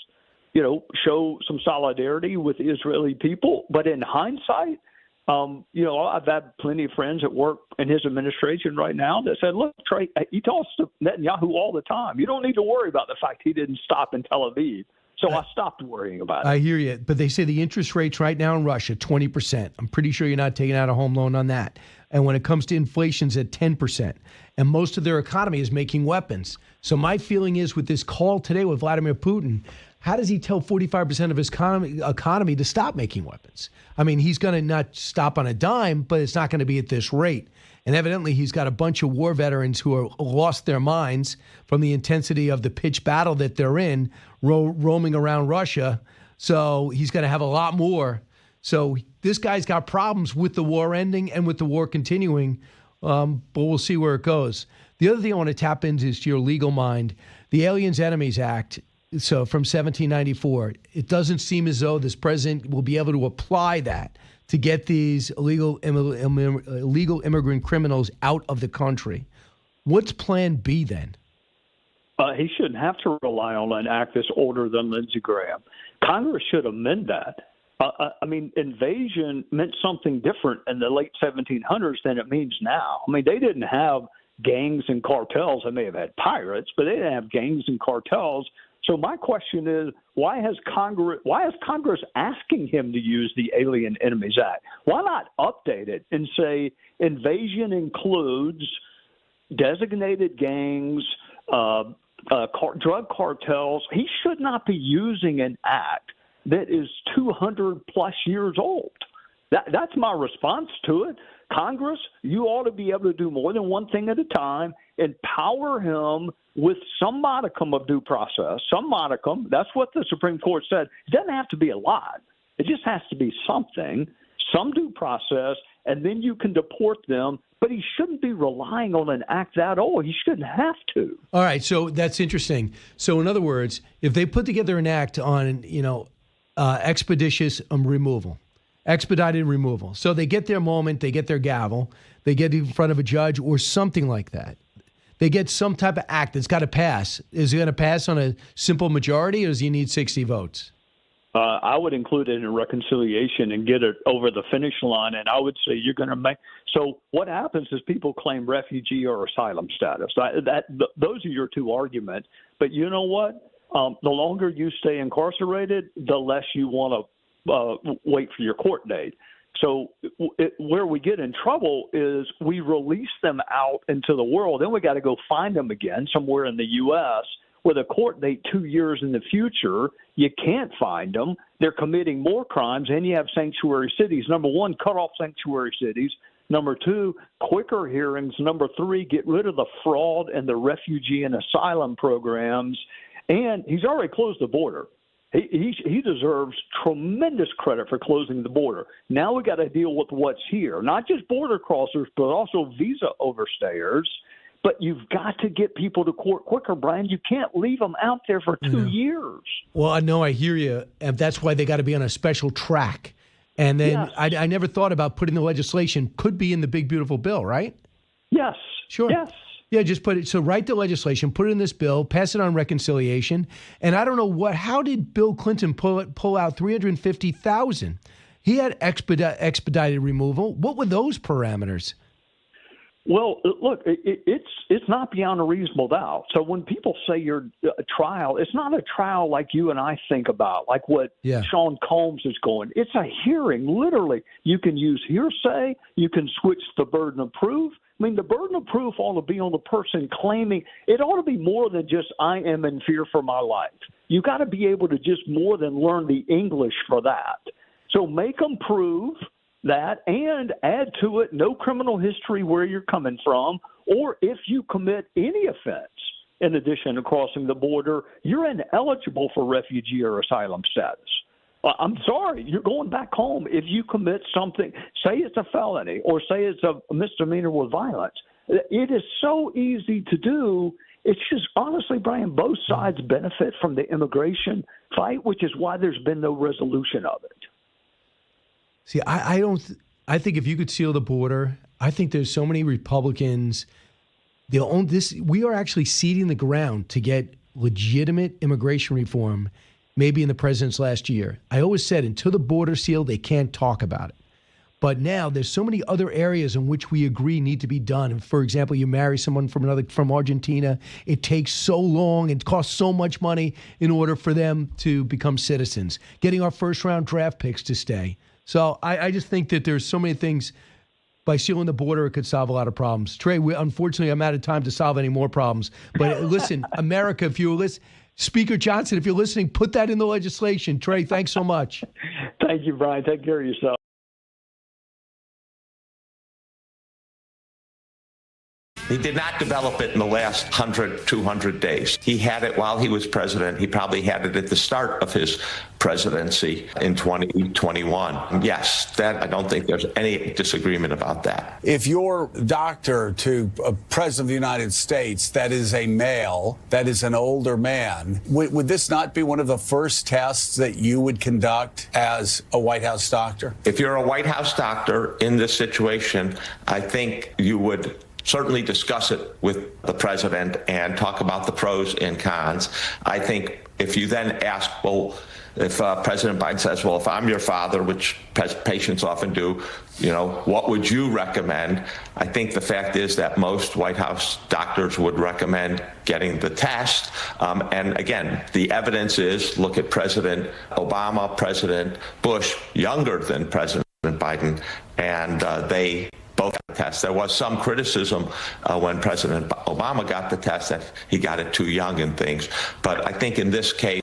show some solidarity with the Israeli people. But in hindsight, I've had plenty of friends that work in his administration right now that said, look, Trey, he talks to Netanyahu all the time. You don't need to worry about the fact he didn't stop in Tel Aviv. So I stopped worrying about it. I hear you. But they say the interest rates right now in Russia, 20%. I'm pretty sure you're not taking out a home loan on that. And when it comes to inflation's at 10%. And most of their economy is making weapons. So my feeling is with this call today with Vladimir Putin, how does he tell 45% of his economy to stop making weapons? I mean, he's going to not stop on a dime, but it's not going to be at this rate. And evidently, he's got a bunch of war veterans who are lost their minds from the intensity of the pitched battle that they're in, roaming around Russia. So he's going to have a lot more. So this guy's got problems with the war ending and with the war continuing, but we'll see where it goes. The other thing I want to tap into is to your legal mind. The Aliens Enemies Act, so from 1794, it doesn't seem as though this president will be able to apply that to get these illegal immigrant criminals out of the country. What's plan B then? He shouldn't have to rely on an act that's older than Lindsey Graham. Congress should amend that. Invasion meant something different in the late 1700s than it means now. I mean, they didn't have gangs and cartels. They may have had pirates, but they didn't have gangs and cartels. So my question is, why is Congress asking him to use the Alien Enemies Act? Why not update it and say invasion includes designated gangs, drug cartels? He should not be using an act that is 200 plus years old. That's my response to it. Congress, you ought to be able to do more than one thing at a time. Empower him with some modicum of due process, some modicum. That's what the Supreme Court said. It doesn't have to be a lot. It just has to be something, some due process, and then you can deport them. But he shouldn't be relying on an act that old. He shouldn't have to. All right, so that's interesting. So in other words, if they put together an act on, expeditious expedited removal. So they get their moment, they get their gavel, they get in front of a judge or something like that. They get some type of act that's got to pass. Is it going to pass on a simple majority, or does he need 60 votes? I would include it in reconciliation and get it over the finish line. And I would say you're going to make. So what happens is people claim refugee or asylum status. Those are your two arguments. But you know what? The longer you stay incarcerated, the less you want to wait for your court date. So where we get in trouble is we release them out into the world. Then we got to go find them again somewhere in the U.S. with a court date 2 years in the future. You can't find them. They're committing more crimes, and you have sanctuary cities. Number one, cut off sanctuary cities. Number two, quicker hearings. Number three, get rid of the fraud and the refugee and asylum programs. And he's already closed the border. He deserves tremendous credit for closing the border. Now we got to deal with what's here, not just border crossers, but also visa overstayers. But you've got to get people to court quicker, Brian. You can't leave them out there for 2 years. Well, I know, I hear you. And that's why they got to be on a special track. And then yes. I never thought about putting the legislation, could be in the big, beautiful bill, right? Yes. Sure. Yes. Yeah, just put it. So write the legislation, put it in this bill, pass it on reconciliation. And I don't know how did Bill Clinton pull out $350,000? He had expedited removal. What were those parameters? Well, look, it's not beyond a reasonable doubt. So when people say you're a trial, it's not a trial like you and I think about, like what Sean Combs is going. It's a hearing, literally. You can use hearsay. You can switch the burden of proof. I mean, the burden of proof ought to be on the person claiming. It ought to be more than just I am in fear for my life. You got to be able to just more than learn the English for that. So make them prove that and add to it no criminal history where you're coming from, or if you commit any offense in addition to crossing the border, you're ineligible for refugee or asylum status. I'm sorry, you're going back home if you commit something, say it's a felony or say it's a misdemeanor with violence. It is so easy to do. It's just, honestly, Brian, both sides benefit from the immigration fight, which is why there's been no resolution of it. See, I think if you could seal the border, I think there's so many Republicans. We are actually seeding the ground to get legitimate immigration reform, maybe in the president's last year. I always said until the border sealed, they can't talk about it. But now there's so many other areas in which we agree need to be done. And for example, you marry someone from Argentina, it takes so long and costs so much money in order for them to become citizens. Getting our first-round draft picks to stay. So I just think that there's so many things. By sealing the border, it could solve a lot of problems. Trey, unfortunately, I'm out of time to solve any more problems. But listen, America, if you're listening, Speaker Johnson, if you're listening, put that in the legislation. Trey, thanks so much. Thank you, Brian. Take care of yourself. He did not develop it in the last 100, 200 days. He had it while he was president. He probably had it at the start of his presidency in 2021. Yes, that I don't think there's any disagreement about that. If you're doctor to a president of the United States that is a male, that is an older man, would this not be one of the first tests that you would conduct as a White House doctor? If you're a White House doctor in this situation, I think you would certainly discuss it with the president and talk about the pros and cons. I think if you then ask, well, if President Biden says, well, if I'm your father, which patients often do, what would you recommend? I think the fact is that most White House doctors would recommend getting the test. And again, the evidence is, look at President Obama, President Bush, younger than President Biden, and they both got the test. There was some criticism when President Obama got the test that he got it too young and things. But I think in this case,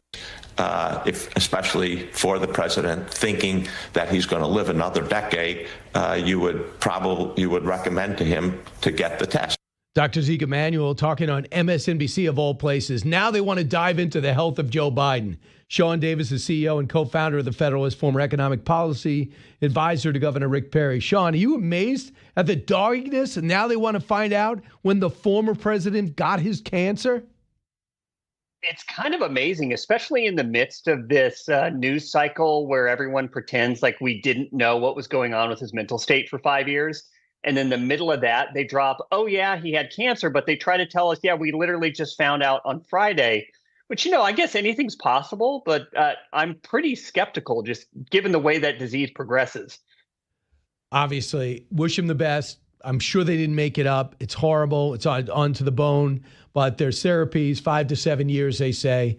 especially for the president thinking that he's going to live another decade, you would recommend to him to get the test. Dr. Zeke Emanuel talking on MSNBC of all places. Now they want to dive into the health of Joe Biden. Sean Davis is CEO and co-founder of the Federalist, former economic policy advisor to Governor Rick Perry. Sean, are you amazed at the doggedness? And now they want to find out when the former president got his cancer? It's kind of amazing, especially in the midst of this news cycle where everyone pretends like we didn't know what was going on with his mental state for 5 years. And in the middle of that, they drop, oh, yeah, he had cancer. But they try to tell us, yeah, we literally just found out on Friday, which, I guess anything's possible. But I'm pretty skeptical, just given the way that disease progresses. Obviously, wish him the best. I'm sure they didn't make it up. It's horrible. It's on to the bone. But there's therapies, 5 to 7 years, they say.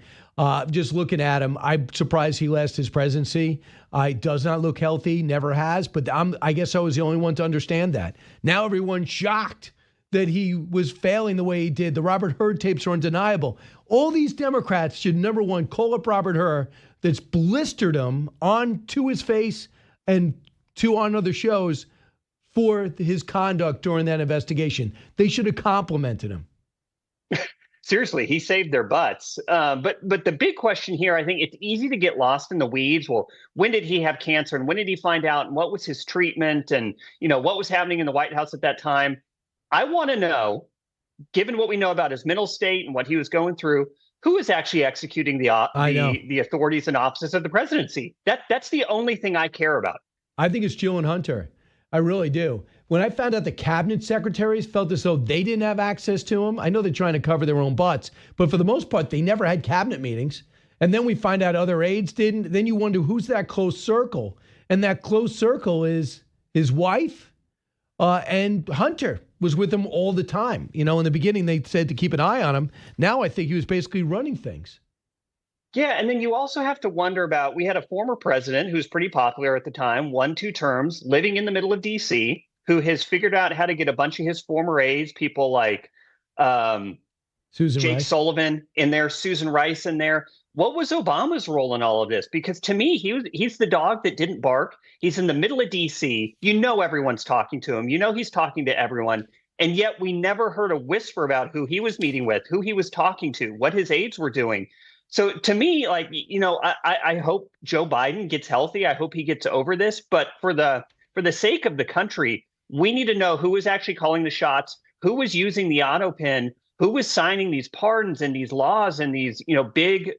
Just looking at him, I'm surprised he lasted his presidency. He does not look healthy, never has. But I guess I was the only one to understand that. Now everyone's shocked that he was failing the way he did. The Robert Hur tapes are undeniable. All these Democrats should, number one, call up Robert Hur that's blistered him on to his face and on other shows for his conduct during that investigation. They should have complimented him. Seriously, he saved their butts. But the big question here, I think it's easy to get lost in the weeds. Well, when did he have cancer and when did he find out and what was his treatment and, what was happening in the White House at that time? I want to know, given what we know about his mental state and what he was going through, who is actually executing the authorities and offices of the presidency? That's the only thing I care about. I think it's Jill and Hunter. I really do. When I found out the cabinet secretaries felt as though they didn't have access to him, I know they're trying to cover their own butts, but for the most part, they never had cabinet meetings. And then we find out other aides didn't. Then you wonder who's that close circle. And that close circle is his wife and Hunter was with him all the time. In the beginning, they said to keep an eye on him. Now I think he was basically running things. Yeah, and then you also have to wonder about, we had a former president who's pretty popular at the time, 1-2 terms, living in the middle of D.C., who has figured out how to get a bunch of his former aides, people like Jake Sullivan in there, Susan Rice in there. What was Obama's role in all of this? Because to me, he's the dog that didn't bark. He's in the middle of D.C. Everyone's talking to him. He's talking to everyone. And yet we never heard a whisper about who he was meeting with, who he was talking to, what his aides were doing. So to me, I hope Joe Biden gets healthy. I hope he gets over this. But for the sake of the country, we need to know who was actually calling the shots, who was using the auto pen, who was signing these pardons and these laws and these, big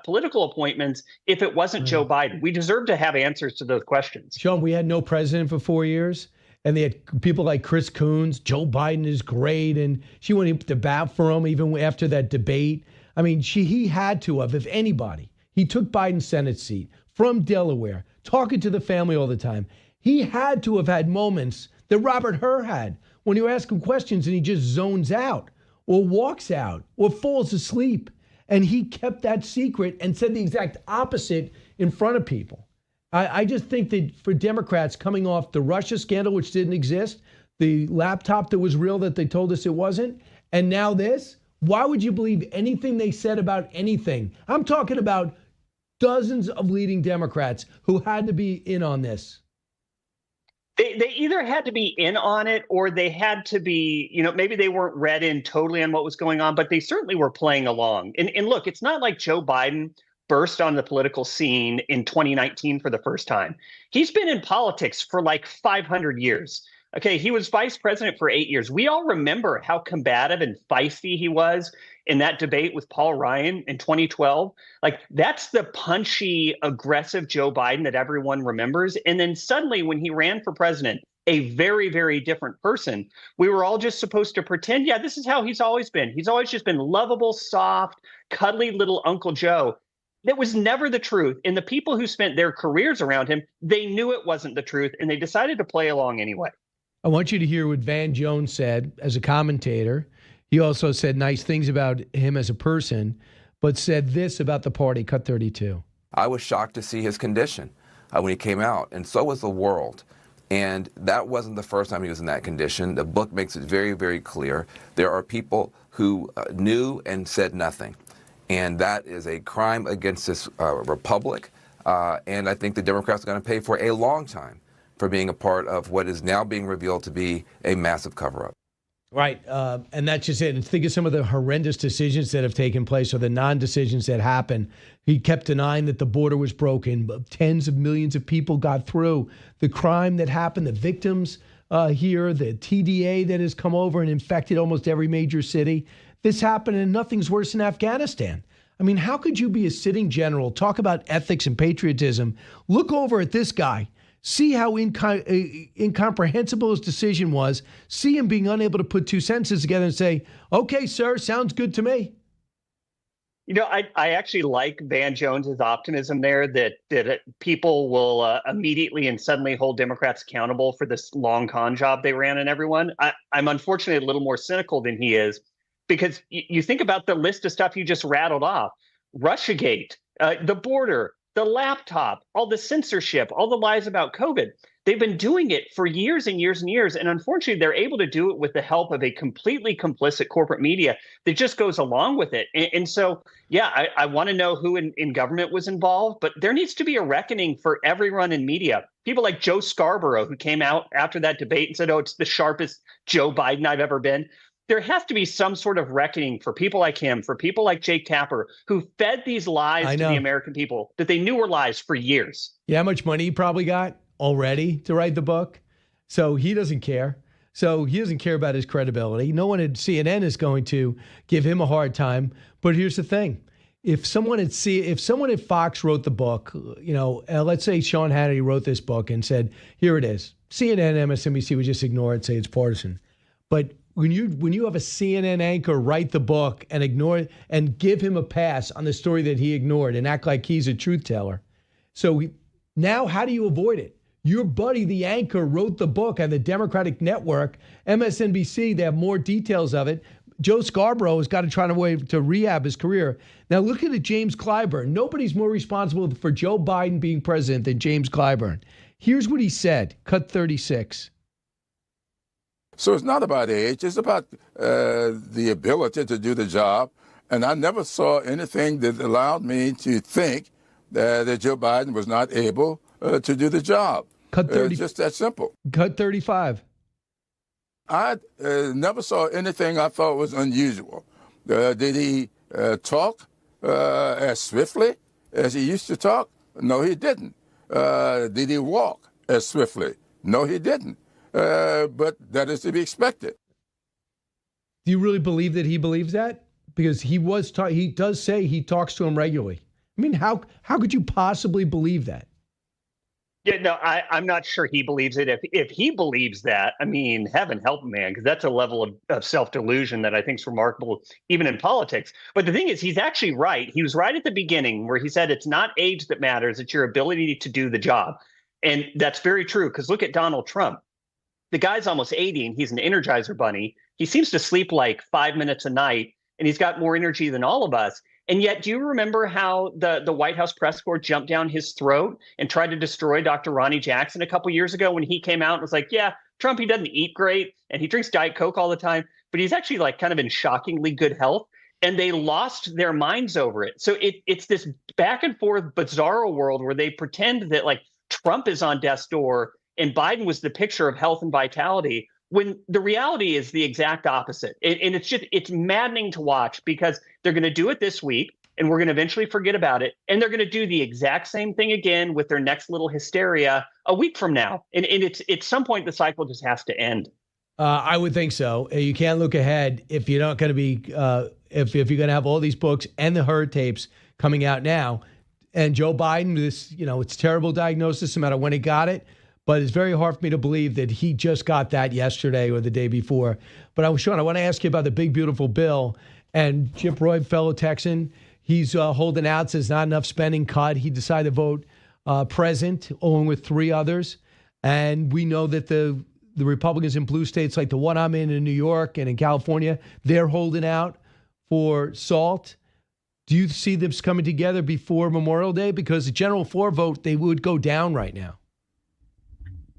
political appointments. If it wasn't Joe Biden, we deserve to have answers to those questions. Sean, we had no president for 4 years. And they had people like Chris Coons, Joe Biden is great. And she went to bat for him even after that debate. I mean, he had to have, if anybody. He took Biden's Senate seat from Delaware, talking to the family all the time. He had to have had moments that Robert Hur had when you ask him questions and he just zones out or walks out or falls asleep. And he kept that secret and said the exact opposite in front of people. I just think that for Democrats coming off the Russia scandal, which didn't exist, the laptop that was real that they told us it wasn't, and now this, why would you believe anything they said about anything? I'm talking about dozens of leading Democrats who had to be in on this. They either had to be in on it or they had to be, maybe they weren't read in totally on what was going on, but they certainly were playing along. And look, it's not like Joe Biden burst on the political scene in 2019 for the first time. He's been in politics for like 500 years. Okay, he was vice president for 8 years. We all remember how combative and feisty he was in that debate with Paul Ryan in 2012. Like, that's the punchy, aggressive Joe Biden that everyone remembers. And then suddenly when he ran for president, a very, very different person, we were all just supposed to pretend, yeah, this is how he's always been. He's always just been lovable, soft, cuddly little Uncle Joe. That was never the truth. And the people who spent their careers around him, they knew it wasn't the truth, and they decided to play along anyway. I want you to hear what Van Jones said as a commentator. He also said nice things about him as a person, but said this about the party. Cut 32. I was shocked to see his condition when he came out, and so was the world. And that wasn't the first time he was in that condition. The book makes it very, very clear. There are people who knew and said nothing. And that is a crime against this republic. And I think the Democrats are going to pay for a long time for being a part of what is now being revealed to be a massive cover-up. Right. And that's just it. And think of some of the horrendous decisions that have taken place or the non-decisions that happened. He kept denying that the border was broken. Tens of millions of people got through. The crime that happened, the victims here, the TDA that has come over and infected almost every major city. This happened, and nothing's worse than Afghanistan. I mean, how could you be a sitting general, talk about ethics and patriotism, look over at this guy, see how incomprehensible his decision was, see him being unable to put two sentences together and say, okay, sir, sounds good to me. You know, I actually like Van Jones's optimism there that people will immediately and suddenly hold Democrats accountable for this long con job they ran on everyone. I'm unfortunately a little more cynical than he is, because you think about the list of stuff you just rattled off: Russiagate, the border, the laptop, all the censorship, all the lies about COVID. They've been doing it for years and years and years. And unfortunately, they're able to do it with the help of a completely complicit corporate media that just goes along with it. And so, yeah, I want to know who in government was involved, but there needs to be a reckoning for everyone in media. People like Joe Scarborough, who came out after that debate and said, oh, it's the sharpest Joe Biden I've ever been. There has to be some sort of reckoning for people like him, for people like Jake Tapper, who fed these lies to the American people that they knew were lies for years. Yeah, how much money he probably got already to write the book? So he doesn't care. So he doesn't care about his credibility. No one at CNN is going to give him a hard time. But here's the thing. If someone at Fox wrote the book, you know, let's say Sean Hannity wrote this book and said, here it is. CNN, MSNBC would just ignore it, say it's partisan. But when you have a CNN anchor write the book and ignore it and give him a pass on the story that he ignored and act like he's a truth teller. So now how do you avoid it? Your buddy, the anchor, wrote the book on the Democratic Network, MSNBC. They have more details of it. Joe Scarborough has got to try to rehab his career. Now look at James Clyburn. Nobody's more responsible for Joe Biden being president than James Clyburn. Here's what he said. Cut 36. So it's not about age. It's about the ability to do the job. And I never saw anything that allowed me to think that Joe Biden was not able to do the job. Cut 30. Just that simple. Cut 35. I never saw anything I thought was unusual. Did he talk as swiftly as he used to talk? No, he didn't. Did he walk as swiftly? No, he didn't. But that is to be expected. Do you really believe that he believes that? Because he does say he talks to him regularly. I mean, how could you possibly believe that? Yeah, no, I'm not sure he believes it. If he believes that, I mean, heaven help him, man, because that's a level of self-delusion that I think is remarkable, even in politics. But the thing is, he's actually right. He was right at the beginning where he said it's not age that matters, it's your ability to do the job. And that's very true, because look at Donald Trump. The guy's almost 80 and he's an Energizer bunny. He seems to sleep like 5 minutes a night, and he's got more energy than all of us. And yet, do you remember how the White House press corps jumped down his throat and tried to destroy Dr. Ronnie Jackson a couple years ago when he came out and was like, yeah, Trump, he doesn't eat great and he drinks Diet Coke all the time, but he's actually like kind of in shockingly good health. And they lost their minds over it. So it's this back and forth bizarro world where they pretend that like Trump is on death's door and Biden was the picture of health and vitality, when the reality is the exact opposite. And it's maddening to watch, because they're going to do it this week and we're going to eventually forget about it. And they're going to do the exact same thing again with their next little hysteria a week from now. And it's at some point, the cycle just has to end. I would think so. You can't look ahead if you're not going to be, if you're going to have all these books and the Hur tapes coming out now. And Joe Biden, it's a terrible diagnosis no matter when he got it. But it's very hard for me to believe that he just got that yesterday or the day before. But Sean, I want to ask you about the big, beautiful bill. And Chip Roy, fellow Texan, He's holding out, says not enough spending cut. He decided to vote present, along with 3 others. And we know that the Republicans in blue states like the one I'm in New York and in California, they're holding out for SALT. Do you see them coming together before Memorial Day? Because the general floor vote, they would go down right now.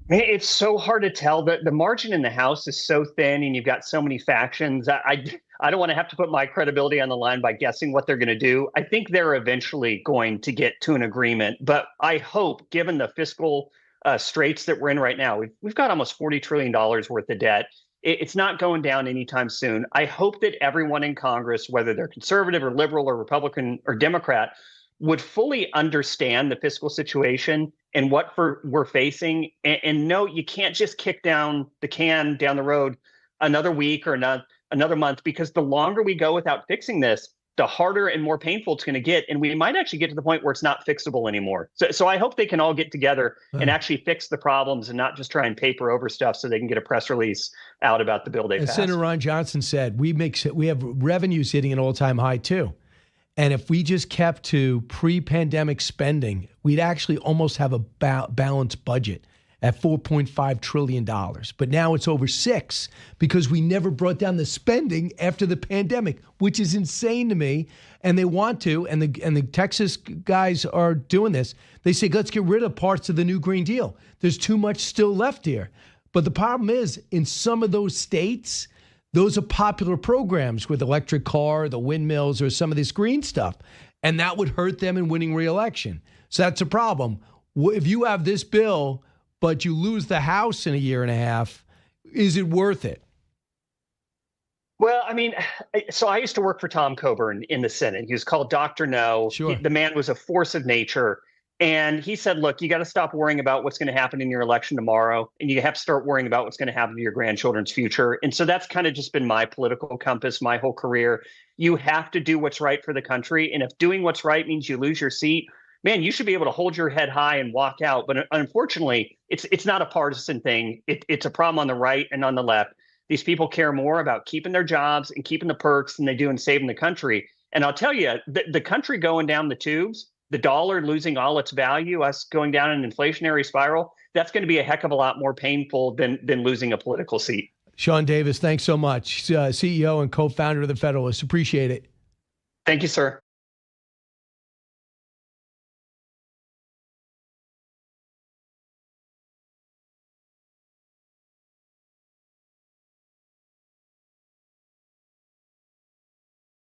It's so hard to tell. The margin in the House is so thin, and you've got so many factions. I don't want to have to put my credibility on the line by guessing what they're going to do. I think they're eventually going to get to an agreement. But I hope, given the fiscal straits that we're in right now, we've got almost $40 trillion worth of debt. It's not going down anytime soon. I hope that everyone in Congress, whether they're conservative or liberal or Republican or Democrat, would fully understand the fiscal situation and what we're facing. And no, you can't just kick down the can down the road another week or another month, because the longer we go without fixing this, the harder and more painful it's going to get. And we might actually get to the point where it's not fixable anymore. So I hope they can all get together and actually fix the problems and not just try and paper over stuff so they can get a press release out about the bill they passed. Senator Ron Johnson said, we have revenues hitting an all-time high too. And if we just kept to pre-pandemic spending, we'd actually almost have a balanced budget at $4.5 trillion. But now it's over $6 because we never brought down the spending after the pandemic, which is insane to me. And they want to, and the Texas guys are doing this. They say, let's get rid of parts of the new Green Deal. There's too much still left here. But the problem is, in some of those states, those are popular programs with electric car, the windmills, or some of this green stuff. And that would hurt them in winning re-election. So that's a problem. If you have this bill, but you lose the House in a year and a half, is it worth it? Well, I mean, so I used to work for Tom Coburn in the Senate. He was called Dr. No. Sure. The man was a force of nature. And he said, look, you got to stop worrying about what's going to happen in your election tomorrow. And you have to start worrying about what's going to happen to your grandchildren's future. And so that's kind of just been my political compass my whole career. You have to do what's right for the country. And if doing what's right means you lose your seat, man, you should be able to hold your head high and walk out. But unfortunately, it's not a partisan thing. It's a problem on the right and on the left. These people care more about keeping their jobs and keeping the perks than they do in saving the country. And I'll tell you, the country going down the tubes, the dollar losing all its value, us going down an inflationary spiral, that's going to be a heck of a lot more painful than losing a political seat. Sean Davis, thanks so much. CEO and co-founder of the Federalist. Appreciate it. Thank you, sir.